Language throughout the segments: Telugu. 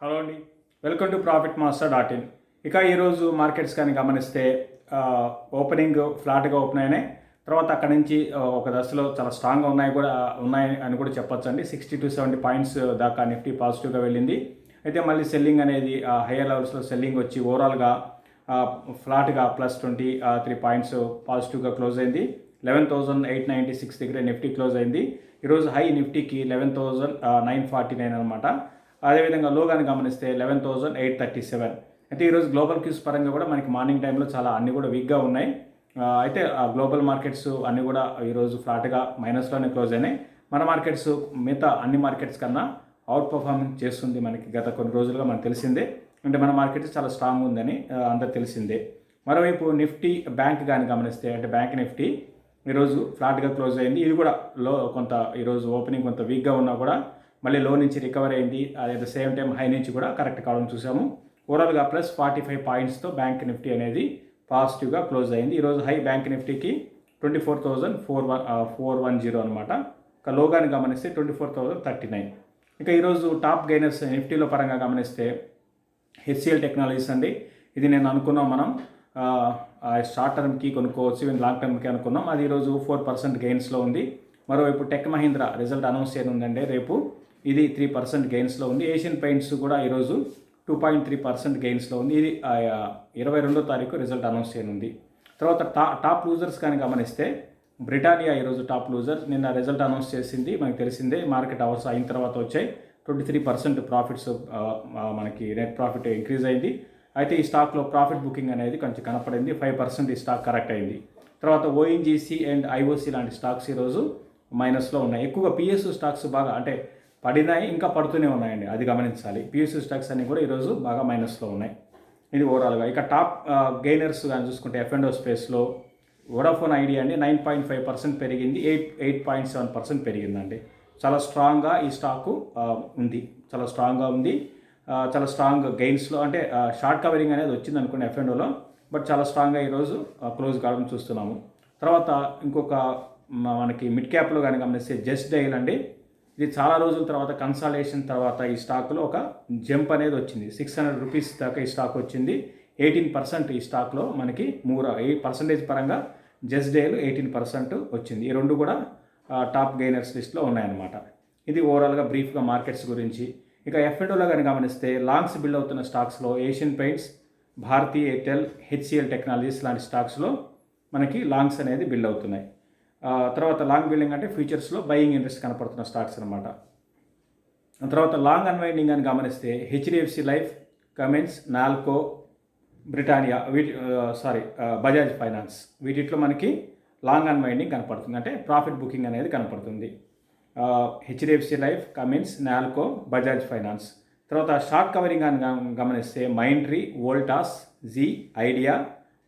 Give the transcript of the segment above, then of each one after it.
హలో అండి, welcome to profit master dot in. ఇక ఈరోజు మార్కెట్స్ కానీ గమనిస్తే ఓపెనింగ్ ఫ్లాట్గా ఓపెన్ అయినాయి. తర్వాత అక్కడ నుంచి ఒక దశలో చాలా స్ట్రాంగ్గా ఉన్నాయి అని కూడా చెప్పొచ్చు అండి. 60 to 70 పాయింట్స్ దాకా నిఫ్టీ పాజిటివ్గా వెళ్ళింది. అయితే మళ్ళీ సెల్లింగ్ అనేది హయ్యర్ లెవెల్స్లో సెల్లింగ్ వచ్చి ఓవరాల్గా ఫ్లాట్గా +23 పాయింట్స్ పాజిటివ్గా క్లోజ్ అయింది. 11,896 దగ్గర నిఫ్టీ క్లోజ్ అయింది. ఈరోజు హై నిఫ్టీకి 11,949 అనమాట. అదేవిధంగా లో కానీ గమనిస్తే 11,837. అయితే ఈరోజు గ్లోబల్ క్యూస్ పరంగా కూడా మనకి మార్నింగ్ టైంలో చాలా అన్నీ కూడా వీక్గా ఉన్నాయి. అయితే గ్లోబల్ మార్కెట్స్ అన్నీ కూడా ఈరోజు ఫ్లాట్గా మైనస్లోనే క్లోజ్ అయినాయి. మన మార్కెట్స్ మిగతా అన్ని మార్కెట్స్ కన్నా అవుట్ పర్ఫార్మెన్స్ చేస్తుంది. మనకి గత కొన్ని రోజులుగా మనకు తెలిసిందే. అంటే మన మార్కెట్ చాలా స్ట్రాంగ్ ఉందని అందరికి తెలిసిందే. మరోవైపు నిఫ్టీ బ్యాంక్ కానీ గమనిస్తే అంటే బ్యాంక్ నిఫ్టీ ఈరోజు ఫ్లాట్గా క్లోజ్ అయింది. ఇది కూడా లో కొంత ఈరోజు ఓపెనింగ్ కొంత వీక్గా ఉన్నా కూడా మళ్ళీ లో నుంచి రికవర్ అయింది. At the same time high నుంచి కూడా కరెక్ట్ కావడం చూసాము. ఓవరాల్గా +45 పాయింట్స్తో బ్యాంక్ నిఫ్టీ అనేది పాజిటివ్గా క్లోజ్ అయింది. ఈరోజు హై బ్యాంక్ నిఫ్టీకి 24,410 అనమాట. ఇక లోగాని గమనిస్తే 24,039. ఇక ఈరోజు టాప్ గెయినర్స్ నిఫ్టీలో పరంగా గమనిస్తే హెచ్సిఎల్ టెక్నాలజీస్ అండి. ఇది నేను అనుకున్నాం మనం షార్ట్ టర్మ్కి కొనుక్కోవచ్చు, లాంగ్ టర్మ్కి అనుకున్నాం. అది ఈరోజు 4% గెయిన్స్లో ఉంది. మరోవైపు టెక్ మహీంద్రా రిజల్ట్ అనౌన్స్ చేయనుందండి రేపు. ఇది 3% గెయిన్స్లో ఉంది. ఏషియన్ పెయింట్స్ కూడా ఈరోజు 2.3% గెయిన్స్లో ఉంది. ఇది 22వ తారీఖు రిజల్ట్ అనౌన్స్ చేయనుంది. తర్వాత టాప్ లూజర్స్ కానీ గమనిస్తే బ్రిటానియా ఈరోజు టాప్ లూజర్. నిన్న రిజల్ట్ అనౌన్స్ చేసింది, మనకు తెలిసిందే. మార్కెట్ అవర్స్ అయిన తర్వాత వచ్చాయి. 23% ప్రాఫిట్స్ మనకి నెట్ ప్రాఫిట్ ఇంక్రీజ్ అయింది. అయితే ఈ స్టాక్లో ప్రాఫిట్ బుకింగ్ అనేది కొంచెం కనపడింది. 5% ఈ స్టాక్ కరెక్ట్ అయింది. తర్వాత ఓఎన్జీసీ అండ్ ఐఓసీ లాంటి స్టాక్స్ ఈరోజు మైనస్లో ఉన్నాయి. ఎక్కువగా పిఎస్యు స్టాక్స్ బాగా అంటే పడినాయి, ఇంకా పడుతూనే ఉన్నాయండి, అది గమనించాలి. పిఎస్యు స్టాక్స్ అన్నీ కూడా ఈరోజు బాగా మైనస్లో ఉన్నాయి. ఇది ఓవరాల్గా. ఇక టాప్ గెయినర్స్ కానీ చూసుకుంటే F&O స్పేస్లో వోడాఫోన్ ఐడియా అండి 9.5% పెరిగింది. 8.7% పెరిగిందండి. చాలా స్ట్రాంగ్గా ఈ స్టాకు ఉంది, చాలా స్ట్రాంగ్గా ఉంది. చాలా స్ట్రాంగ్ గెయిన్స్లో అంటే షార్ట్ కవరింగ్ అనేది వచ్చింది అనుకోండి F&Oలో, బట్ చాలా స్ట్రాంగ్గా ఈరోజు క్లోజ్ కావడం చూస్తున్నాము. తర్వాత ఇంకొక మనకి మిడ్ క్యాప్లో కానీ గమనిస్తే జస్ట్ డైల్ అండి. ఇది చాలా రోజుల తర్వాత కన్సాలిడేషన్ తర్వాత ఈ స్టాక్లో ఒక జంప్ అనేది వచ్చింది. 600 రూపీస్ దాకా ఈ స్టాక్ వచ్చింది. 18% ఈ స్టాక్లో మనకి 8% పరంగా జస్ట్ డైల్ 18% వచ్చింది. ఈ రెండు కూడా టాప్ గెయినర్స్ లిస్ట్లో ఉన్నాయన్నమాట. ఇది ఓవరాల్గా బ్రీఫ్గా మార్కెట్స్ గురించి. ఇక F&Oలో కానీ గమనిస్తే లాంగ్స్ బిల్డ్ అవుతున్న స్టాక్స్లో Asian Paints, Bharti Airtel, HCL Technologies లాంటి స్టాక్స్లో మనకి లాంగ్స్ అనేది బిల్డ్ అవుతున్నాయి. తర్వాత లాంగ్ బిల్డింగ్ అంటే ఫ్యూచర్స్లో బయింగ్ ఇంట్రెస్ట్ కనపడుతున్న స్టాక్స్ అనమాట. తర్వాత లాంగ్ అన్వైండింగ్ అని గమనిస్తే HDFC Life, Cummins, NALCO, Britannia Bajaj finance వీటిలో మనకి లాంగ్ అన్వైండింగ్ కనపడుతుంది, అంటే ప్రాఫిట్ బుకింగ్ అనేది కనపడుతుంది. HDFC Life, Cummins, Nalco, Bajaj Finance. తర్వాత షార్ట్ కవరింగ్ అని గమనిస్తే Mindtree, Voltas, Zee, Idea,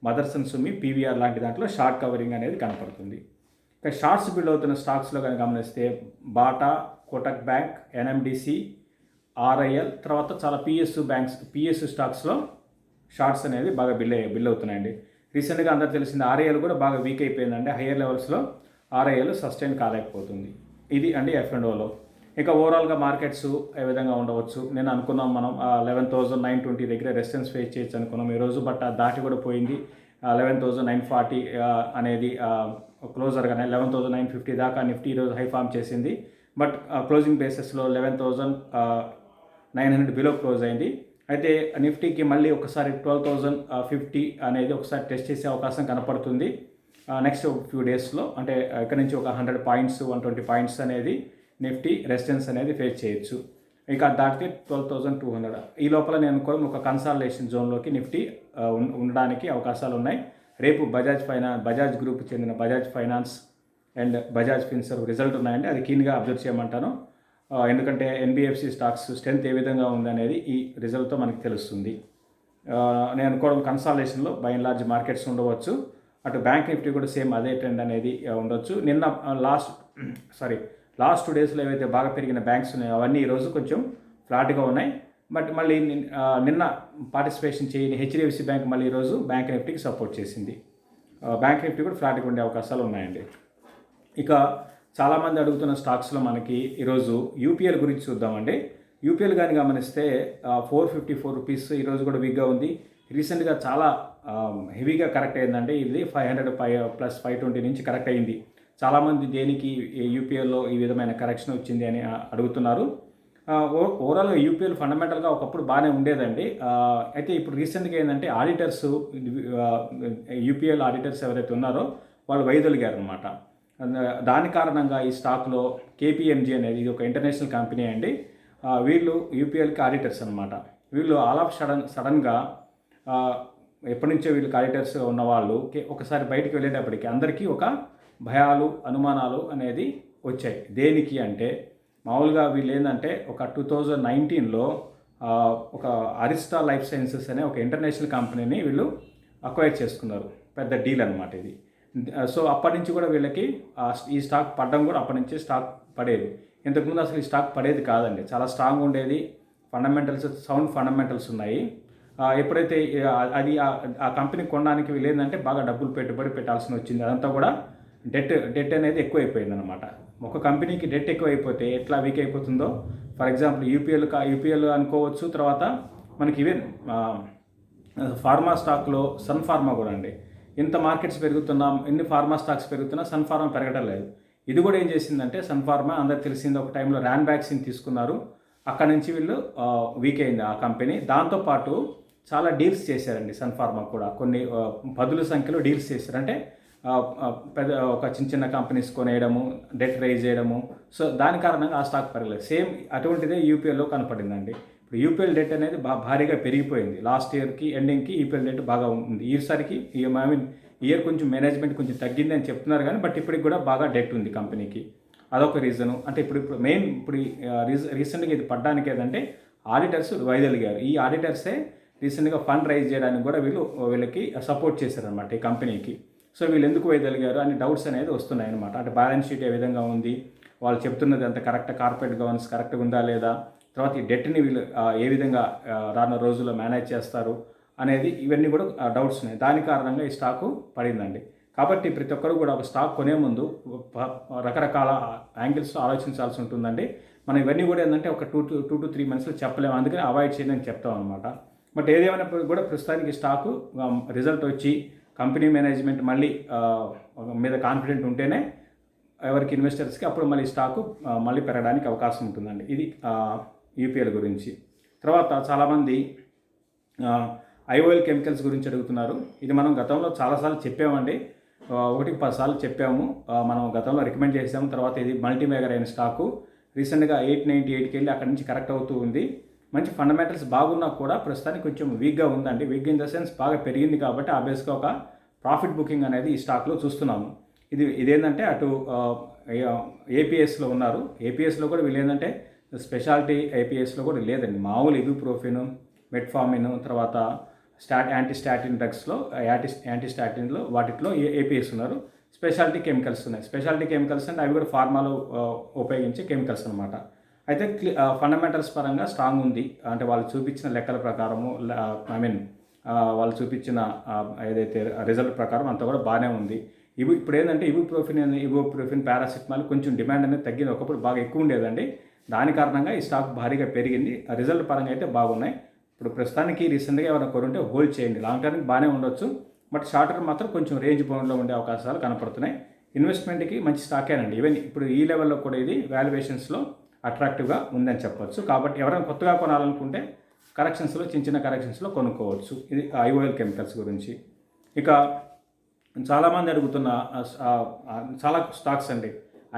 Motherson Sumi, PVR లాంటి దాంట్లో షార్ట్ కవరింగ్ అనేది కనపడుతుంది. ఇక షార్ట్స్ బిల్డ్ అవుతున్న స్టాక్స్లో కానీ గమనిస్తే Bata, Kotak bank, NMDC, RIL, తర్వాత చాలా పిఎస్యు స్టాక్స్లో షార్ట్స్ అనేది బాగా బిల్డ్ అవుతున్నాయండి. రీసెంట్గా అందరూ తెలిసింది ఆర్ఐఎల్ కూడా బాగా వీక్ అయిపోయిందండి. హయ్యర్ లెవెల్స్లో ఆర్ఐఎల్ సస్టైన్ కాలేకపోతుంది. ఇది అండి F&Oలో. ఇక ఓవరాల్గా మార్కెట్స్ ఏ విధంగా ఉండవచ్చు. నేను అనుకున్నాం మనం 11,920 దగ్గర రెసిస్టెన్స్ ఫేస్ చేయొచ్చు అనుకున్నాం ఈరోజు, బట్ దాటి కూడా పోయింది. 11,940 అనేది క్లోజర్గానే 11,950 దాకా నిఫ్టీ ఈరోజు హై ఫామ్ చేసింది. బట్ క్లోజింగ్ బేసిస్లో 11,900 బిలో క్లోజ్ అయింది. అయితే నిఫ్టీకి మళ్ళీ ఒకసారి 12,050 అనేది ఒకసారి టెస్ట్ చేసే అవకాశం కనపడుతుంది నెక్స్ట్ ఫ్యూ డేస్లో. అంటే ఇక్కడ నుంచి ఒక 100 పాయింట్స్ 120 పాయింట్స్ అనేది నిఫ్టీ రెసిస్టెన్స్ అనేది ఫేస్ చేయొచ్చు. ఇక దాటితే 12,200. ఈ లోపల నేను కూడా ఒక కన్సాలిడేషన్ జోన్లోకి నిఫ్టీ ఉండడానికి అవకాశాలు ఉన్నాయి. రేపు బజాజ్ గ్రూప్కి చెందిన Bajaj finance and Bajaj Finserv result ఉన్నాయండి. అది కీన్గా అబ్జర్వ్ చేయమంటాను. ఎందుకంటే ఎన్బిఎఫ్సి స్టాక్స్ స్ట్రెంత్ ఏ విధంగా ఉందనేది ఈ రిజల్ట్తో మనకి తెలుస్తుంది. నేను అనుకోవడం కన్సాలిడేషన్లో బై అండ్ లార్జ్ మార్కెట్స్ ఉండవచ్చు. అటు బ్యాంక్ నిఫ్టీ కూడా సేమ్ అదే ట్రెండ్ అనేది ఉండొచ్చు. నిన్న లాస్ట్ 2 డేస్లో ఏవైతే బాగా పెరిగిన బ్యాంక్స్ ఉన్నాయో అవన్నీ ఈరోజు కొంచెం ఫ్లాట్గా ఉన్నాయి. బట్ మళ్ళీ నిన్న పార్టిసిపేషన్ చేయని హెచ్డిఎఫ్సి బ్యాంక్ మళ్ళీ ఈరోజు బ్యాంక్ నిఫ్టీకి సపోర్ట్ చేసింది. బ్యాంక్ నిఫ్టీ కూడా ఫ్లాట్గా ఉండే అవకాశాలు ఉన్నాయండి. ఇక చాలామంది అడుగుతున్న స్టాక్స్లో మనకి ఈరోజు యూపీఎల్ గురించి చూద్దామండి. యూపీఎల్ కానీ గమనిస్తే 454 రూపీస్ ఈరోజు కూడా వీక్గా ఉంది. రీసెంట్గా చాలా హెవీగా కరెక్ట్ అయిందండి. ఇది 500 ప్లస్ 520 నుంచి కరెక్ట్ అయింది. చాలామంది దేనికి యూపీఎల్లో ఈ విధమైన కరెక్షన్ వచ్చింది అని అడుగుతున్నారు. ఓవరాల్గా యూపీఎల్ ఫండమెంటల్గా ఒకప్పుడు బాగానే ఉండేదండి. అయితే ఇప్పుడు రీసెంట్గా ఏంటంటే ఆడిటర్స్, యూపీఎల్ ఆడిటర్స్ ఎవరైతే ఉన్నారో వాళ్ళు వైదొలిగారు అనమాట. దాని కారణంగా ఈ స్టాక్లో కేపీఎంజీ అనేది ఇది ఒక ఇంటర్నేషనల్ కంపెనీ అండి. వీళ్ళు యూపీఎల్కి ఆడిటర్స్ అనమాట. వీళ్ళు ఆల్ ఆఫ్ సడన్గా ఎప్పటి నుంచో వీళ్ళకి ఆడిటర్స్ ఉన్నవాళ్ళు ఒకసారి బయటికి వెళ్ళేటప్పటికి అందరికీ ఒక భయాలు, అనుమానాలు అనేది వచ్చాయి. దేనికి అంటే మామూలుగా వీళ్ళు ఏంటంటే ఒక 2019లో ఒక అరిస్టా లైఫ్ సైన్సెస్ అనే ఒక ఇంటర్నేషనల్ కంపెనీని వీళ్ళు అక్వైర్ చేసుకున్నారు. పెద్ద డీల్ అనమాట ఇది. సో అప్పటి నుంచి కూడా వీళ్ళకి ఈ స్టాక్ పడడం కూడా అప్పటి నుంచి స్టాక్ పడేది. ఇంతకుముందు అసలు ఈ స్టాక్ పడేది కాదండి. చాలా స్ట్రాంగ్ ఉండేది. ఫండమెంటల్స్, సౌండ్ ఫండమెంటల్స్ ఉన్నాయి. ఎప్పుడైతే అది ఆ కంపెనీ కొనడానికి వీళ్ళు ఏంటంటే బాగా డబ్బులు పెట్టుబడి పెట్టాల్సి వచ్చింది. అదంతా కూడా డెట్ అనేది ఎక్కువైపోయింది అనమాట. ఒక కంపెనీకి డెట్ ఎక్కువైపోతే ఎట్లా వీక్ అయిపోతుందో, ఫర్ ఎగ్జాంపుల్ యూపీఎల్ అనుకోవచ్చు. తర్వాత మనకి ఈవెన్ ఫార్మా స్టాక్లో సన్ ఫార్మా కూడా అండి. ఇంత మార్కెట్స్ పెరుగుతున్నాం, ఎన్ని ఫార్మా స్టాక్స్ పెరుగుతున్నా సన్ ఫార్మా పెరగడం లేదు. ఇది కూడా ఏం చేసిందంటే సన్ ఫార్మా అందరికి తెలిసింది, ఒక టైంలో ర్యాన్ వ్యాక్సిన్ తీసుకున్నారు. అక్కడ నుంచి వీళ్ళు వీక్ అయింది ఆ కంపెనీ. దాంతోపాటు చాలా డీల్స్ చేశారండి సన్ ఫార్మా కూడా. కొన్ని పదుల సంఖ్యలో డీల్స్ చేశారు. అంటే పెద్ద ఒక చిన్న కంపెనీస్ కొనేయడము, డెట్ రైజ్ చేయడము. సో దాని కారణంగా ఆ స్టాక్ పెరగలేదు. సేమ్ అటువంటిదే యూపీఎల్లో కనపడిందండి. ఇప్పుడు యూపీఎల్ డెట్ అనేది భారీగా పెరిగిపోయింది. లాస్ట్ ఇయర్కి ఎండింగ్కి యూపీఎల్ డెట్ బాగా ఉంది. ఈసారికి ఇయర్ కొంచెం మేనేజ్మెంట్ కొంచెం తగ్గింది అని చెప్తున్నారు కానీ బట్ ఇప్పటికి కూడా బాగా డెట్ ఉంది కంపెనీకి. అదొక రీజను. అంటే ఇప్పుడు మెయిన్ రీసెంట్గా ఇది పడ్డానికి ఏదంటే ఆడిటర్స్ వైదొలిగారు. ఈ ఆడిటర్సే రీసెంట్గా ఫండ్ రైజ్ చేయడానికి కూడా వీళ్ళకి సపోర్ట్ చేశారనమాట ఈ కంపెనీకి. సో వీళ్ళు ఎందుకు వైదొలిగారు అని డౌట్స్ అనేది వస్తున్నాయి అనమాట. అంటే బ్యాలెన్స్ షీట్ ఏ విధంగా ఉంది, వాళ్ళు చెప్తున్నది అంత కరెక్ట్, కార్పొరేట్ గవర్నెన్స్ కరెక్ట్గా ఉందా లేదా, తర్వాత ఈ డెట్ని వీళ్ళు ఏ విధంగా రానున్న రోజుల్లో మేనేజ్ చేస్తారు అనేది ఇవన్నీ కూడా డౌట్స్ ఉన్నాయి. దాని కారణంగా ఈ స్టాకు పడిందండి. కాబట్టి ప్రతి ఒక్కరు కూడా ఒక స్టాక్ కొనే ముందు రకరకాల యాంగిల్స్లో ఆలోచించాల్సి ఉంటుందండి. మనం ఇవన్నీ కూడా ఏంటంటే ఒక 2 to 3 మంత్స్లో చెప్పలేము. అందుకని అవాయిడ్ చేయండి అని చెప్తాం అనమాట. బట్ ఏదేమైనప్పుడు కూడా ప్రస్తుతానికి స్టాకు రిజల్ట్ వచ్చి కంపెనీ మేనేజ్మెంట్ మళ్ళీ మీద కాన్ఫిడెంట్ ఉంటేనే ఎవరికి ఇన్వెస్టర్స్కి అప్పుడు మళ్ళీ స్టాకు మళ్ళీ పెరగడానికి అవకాశం ఉంటుందండి. ఇది యూపీఎల్ గురించి. తర్వాత చాలామంది ఐఓఎల్ కెమికల్స్ గురించి అడుగుతున్నారు. ఇది మనం గతంలో చాలాసార్లు చెప్పామండి. 1-10 సార్లు చెప్పాము. మనం గతంలో రికమెండ్ చేసాము. తర్వాత ఇది మల్టీమేగర్ అయిన స్టాకు రీసెంట్గా 898కి వెళ్ళి అక్కడి నుంచి కరెక్ట్ అవుతూ ఉంది. మంచి ఫండమెంటల్స్ బాగున్నా కూడా ప్రస్తుతానికి కొంచెం వీక్గా ఉందండి. వీక్ ఇన్ ద సెన్స్ బాగా పెరిగింది కాబట్టి ఆబ్వియస్గా ఒక ప్రాఫిట్ బుకింగ్ అనేది ఈ స్టాక్లో చూస్తున్నాము. ఇదేంటంటే అటు ఏపీఎస్లో ఉన్నారు. ఏపీఎస్లో కూడా వీళ్ళు ఏంటంటే స్పెషాలిటీ ఏపీఎస్లో కూడా లేదండి. మామూలు ఇబుప్రోఫెన్, మెట్ఫార్మిన్, తర్వాత యాంటీస్టాటిన్ డ్రగ్స్లో యాంటీస్టాటిన్లో వాటిలో ఏపీఎస్ ఉన్నారు. స్పెషాలిటీ కెమికల్స్ ఉన్నాయి. స్పెషాలిటీ కెమికల్స్ అంటే అవి కూడా ఫార్మాలో ఉపయోగించే కెమికల్స్ అనమాట. అయితే ఫండమెంటల్స్ పరంగా స్ట్రాంగ్ ఉంది. అంటే వాళ్ళు చూపించిన లెక్కల ప్రకారము వాళ్ళు చూపించిన ఏదైతే రిజల్ట్ ప్రకారం అంతా కూడా బాగానే ఉంది. ఇప్పుడు ఏంటంటే ఇబుప్రోఫెన్ పారాసిటమాల్ కొంచెం డిమాండ్ అనేది తగ్గింది. ఒకప్పుడు బాగా ఎక్కువ ఉండేదండి. దాని కారణంగా ఈ స్టాక్ భారీగా పెరిగింది. రిజల్ట్ పరంగా అయితే బాగున్నాయి. ఇప్పుడు ప్రస్తుతానికి రీసెంట్గా ఎవరైనా కొనుంటే హోల్డ్ చేయండి. లాంగ్ టర్మ్కి బాగానే ఉండొచ్చు. బట్ షార్ట్ టర్మ్ మాత్రం కొంచెం రేంజ్ బౌండ్లో ఉండే అవకాశాలు కనపడుతున్నాయి. ఇన్వెస్ట్మెంట్కి మంచి స్టాకేనండి. ఈవెన్ ఇప్పుడు ఈ లెవెల్లో కూడా ఇది వాల్యుయేషన్స్లో అట్రాక్టివ్గా ఉందని చెప్పొచ్చు. కాబట్టి ఎవరైనా కొత్తగా కొనాలనుకుంటే కరెక్షన్స్లో చిన్న కరెక్షన్స్లో కొనుక్కోవచ్చు. ఇది ఐఓఎల్ కెమికల్స్ గురించి. ఇక చాలామంది అడుగుతున్న చాలా స్టాక్స్ అండి.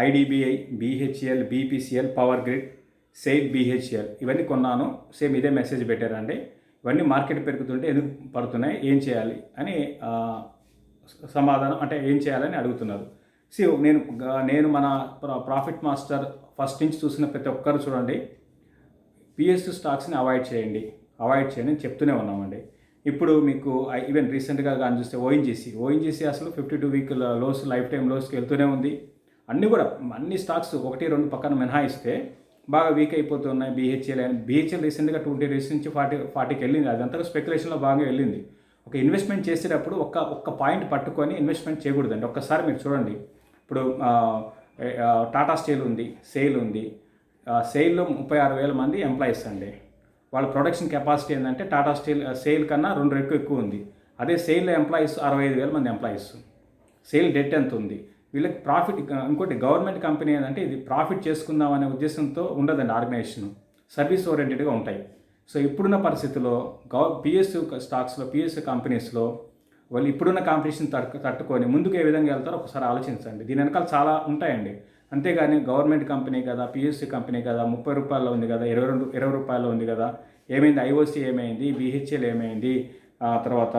IDBI, BHEL, BPCL, Power Grid, SAIL, BHEL ఇవన్నీ కొన్నాను. సేమ్ ఇదే మెసేజ్ పెట్టారండి. ఇవన్నీ మార్కెట్ పెరుగుతుంటే ఎందుకు పడుతున్నాయి, ఏం చేయాలి అని సమాధానం అంటే ఏం చేయాలని అడుగుతున్నారు. సో నేను మన ప్రాఫిట్ మాస్టర్ ఫస్ట్ నుంచి చూసిన ప్రతి ఒక్కరు చూడండి, పిఎస్యు స్టాక్స్ని అవాయిడ్ చేయండి అని చెప్తూనే ఉన్నామండి. ఇప్పుడు మీకు ఈవెన్ రీసెంట్గా కానీ చూస్తే ఓఎన్జీసీ అసలు 52 వీక్ లోస్, లైఫ్ టైం లోస్కి వెళ్తూనే ఉంది. అన్ని స్టాక్స్ 1-2 పక్కన మినహాయిస్తే బాగా వీక్ అయిపోతున్నాయి. బిహెచ్ఎల్ రీసెంట్గా 20 డేస్ నుంచి 40కి వెళ్ళింది. అదంతా స్పెక్యులేషన్లో బాగా వెళ్ళింది. ఒక ఇన్వెస్ట్మెంట్ చేసేటప్పుడు ఒక్క పాయింట్ పట్టుకొని ఇన్వెస్ట్మెంట్ చేయకూడదండి. ఒక్కసారి మీరు చూడండి. ఇప్పుడు టాటా స్టీల్ ఉంది, సెయిల్ ఉంది, సెయిల్లో 36,000 మంది ఎంప్లాయీస్ అండి. వాళ్ళ ప్రొడక్షన్ కెపాసిటీ ఏంటంటే టాటా స్టీల్ సెయిల్ కన్నా 2 రెట్లు ఎక్కువ ఉంది. అదే సెయిల్లో ఎంప్లాయీస్ 65,000 మంది ఎంప్లాయీస్. సేల్ డెట్ ఎంత ఉంది, వీళ్ళకి ప్రాఫిట్. ఇంకోటి గవర్నమెంట్ కంపెనీ ఏంటంటే ఇది ప్రాఫిట్ చేసుకుందాం అనే ఉద్దేశంతో ఉండదండి. ఆర్గనైజేషన్ సర్వీస్ ఓరియంటెడ్గా ఉంటాయి. సో ఇప్పుడున్న పరిస్థితుల్లో పిఎస్యు స్టాక్స్లో, పిఎస్యు కంపెనీస్లో వాళ్ళు ఇప్పుడున్న కాంపిటీషన్ తట్టుకొని ముందుకు ఏ విధంగా వెళ్తారో ఒకసారి ఆలోచించండి. దీని వెనకాల చాలా ఉంటాయండి. అంతేగాని గవర్నమెంట్ కంపెనీ కదా, పిఎస్యు కంపెనీ కదా, 30 రూపాయల్లో ఉంది కదా, 20 రూపాయల్లో ఉంది కదా, ఏమైంది, ఐఓసి ఏమైంది, బిహెచ్ఎల్ ఏమైంది, తర్వాత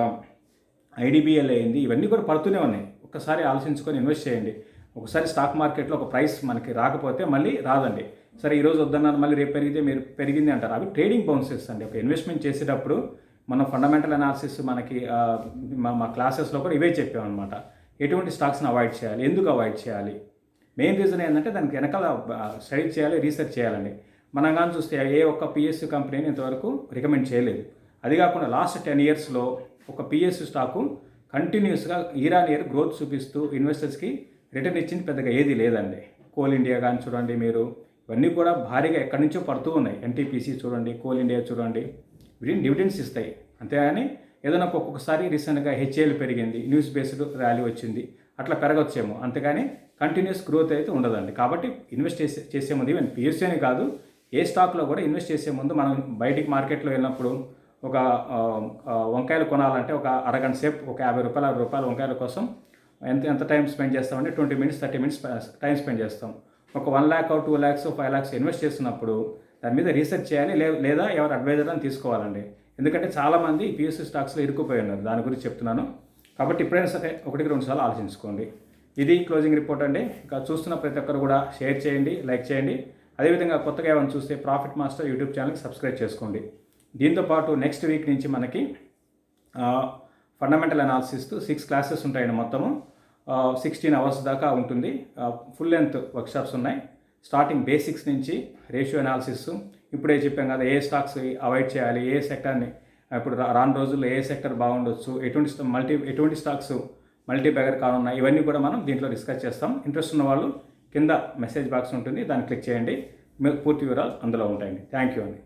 ఐడిబిఎల్ అయింది, ఇవన్నీ కూడా పడుతూనే ఉన్నాయి. ఒక్కసారి ఆలోచించుకొని ఇన్వెస్ట్ చేయండి. ఒకసారి స్టాక్ మార్కెట్లో ఒక ప్రైస్ మనకి రాకపోతే మళ్ళీ రాదండి. సరే ఈరోజు వద్దన్నాను, మళ్ళీ రేపు పెరిగితే మీరు పెరిగింది అంటారు. అవి ట్రేడింగ్ బౌన్సెస్ అండి. ఒక ఇన్వెస్ట్మెంట్ చేసేటప్పుడు మనం ఫండమెంటల్ అనాలిసిస్ మనకి మా క్లాసెస్లో కూడా ఇవే చెప్పామన్నమాట. ఎటువంటి స్టాక్స్ని అవాయిడ్ చేయాలి, ఎందుకు అవాయిడ్ చేయాలి, మెయిన్ రీజన్ ఏంటంటే దానికి వెనకాల స్టడీ చేయాలి, రీసెర్చ్ చేయాలండి. మనం కానీ చూస్తే ఏ ఒక్క పిఎస్యు కంపెనీని ఇంతవరకు రికమెండ్ చేయలేదు. అది కాకుండా లాస్ట్ 10 ఇయర్స్లో ఒక పిఎస్యు స్టాకు కంటిన్యూస్గా ఇయర్ ఆన్ ఇయర్ గ్రోత్ చూపిస్తూ ఇన్వెస్టర్స్కి రిటర్న్ ఇచ్చింది పెద్దగా ఏది లేదండి. కోల్ ఇండియా కానీ చూడండి మీరు, ఇవన్నీ కూడా భారీగా ఎక్కడి నుంచో పడుతూ ఉన్నాయి. ఎన్టీపీసీ చూడండి, కోల్ ఇండియా చూడండి, వీటిని డివిడెండ్స్ ఇస్తాయి. అంతేగాని ఏదైనా ఒక్కొక్కసారి రీసెంట్గా హెచ్ఏఎల్ పెరిగింది, న్యూస్ బేస్డ్ ర్యాలీ వచ్చింది, అట్లా పెరగొచ్చేమో, అంతేగాని కంటిన్యూస్ గ్రోత్ అయితే ఉండదండి. కాబట్టి ఇన్వెస్ట్ చేసే ముందు, ఈవెన్ పిఎస్సీ కాదు, ఏ స్టాక్లో కూడా ఇన్వెస్ట్ చేసే ముందు మనం బయటికి మార్కెట్లో వెళ్ళినప్పుడు ఒక వంకాయలు కొనాలంటే ఒక అరగంట సేపు, ఒక 50 రూపాయలు 60 రూపాయల వంకాయల కోసం ఎంత టైం స్పెండ్ చేస్తామంటే 20 మినిట్స్ 30 మినిట్స్ టైం స్పెండ్ చేస్తాం. ఒక 1 lakh 2 lakhs 5 lakhs ఇన్వెస్ట్ చేస్తున్నప్పుడు దాని మీద రీసెర్చ్ చేయాలి, లేదా ఎవరు అడ్వైజర్ అని తీసుకోవాలండి. ఎందుకంటే చాలామంది పిఎస్యు స్టాక్స్లో ఇరుక్కుపోయి ఉన్నారు. దాని గురించి చెప్తున్నాను. కాబట్టి ఇప్పుడైనా సరే 1-2 సార్లు ఆలోచించుకోండి. ఇది క్లోజింగ్ రిపోర్ట్ అండి. ఇంకా చూస్తున్న ప్రతి ఒక్కరు కూడా షేర్ చేయండి, లైక్ చేయండి. అదేవిధంగా కొత్తగా ఏమైనా చూస్తే ప్రాఫిట్ మాస్టర్ యూట్యూబ్ ఛానల్కి సబ్స్క్రైబ్ చేసుకోండి. దీంతోపాటు నెక్స్ట్ వీక్ నుంచి మనకి ఫండమెంటల్ అనాలిసిస్ 6 క్లాసెస్ ఉంటాయండి. మొత్తము 16 hours దాకా ఉంటుంది. ఫుల్ లెంత్ వర్క్షాప్స్ ఉన్నాయి. స్టార్టింగ్ బేసిక్స్ నుంచి రేషియో అనాలిసిస్, ఇప్పుడే చెప్పాం కదా, ఏ స్టాక్స్ అవాయిడ్ చేయాలి, ఏ సెక్టర్ని ఇప్పుడు రాను రోజుల్లో ఏ సెక్టర్ బాగుండొచ్చు, ఎటువంటి స్టాక్స్ మల్టీ బ్యాగర్ కానున్నాయి, ఇవన్నీ కూడా మనం దీంట్లో డిస్కస్ చేస్తాం. ఇంట్రెస్ట్ ఉన్న వాళ్ళు కింద మెసేజ్ బాక్స్ ఉంటుంది, దాన్ని క్లిక్ చేయండి. పూర్తి వివరాలు అందులో ఉంటాయండి. థ్యాంక్ యూ అండి.